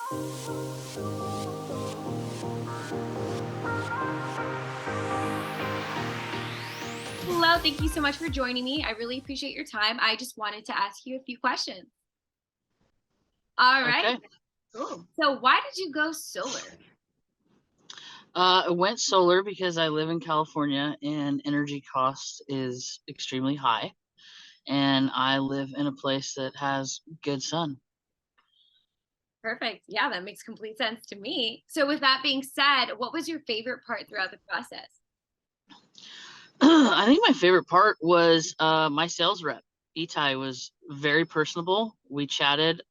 Hello, thank you so much for joining me. I really appreciate your time. I just wanted to ask you a few questions. All right. Okay. Cool. So why did you go solar? I went solar because I live in California and energy cost is extremely high. And I live in a place that has good sun. Perfect. Yeah, that makes complete sense to me. So with that being said, what was your favorite part throughout the process? I think my favorite part was my sales rep. Itai was very personable. We chatted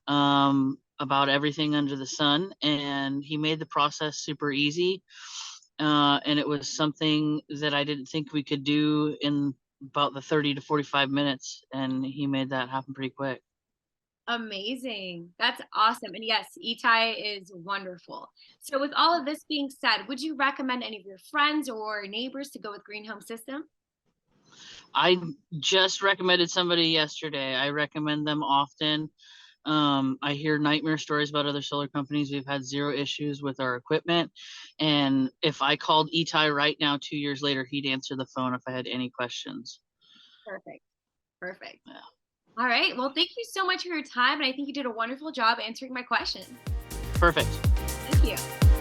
about everything under the sun, and he made the process super easy. And it was something that I didn't think we could do in about the 30 to 45 minutes, and he made that happen pretty quick. Amazing. That's awesome. And yes, Itai is wonderful. So with all of this being said, would you recommend any of your friends or neighbors to go with Green Home System? I just recommended somebody yesterday. I recommend them often. I hear nightmare stories about other solar companies. We've had zero issues with our equipment. And if I called Itai right now, 2 years later, he'd answer the phone if I had any questions. Perfect. Perfect. Yeah. All right. Well, thank you so much for your time. And I think you did a wonderful job answering my questions. Perfect. Thank you.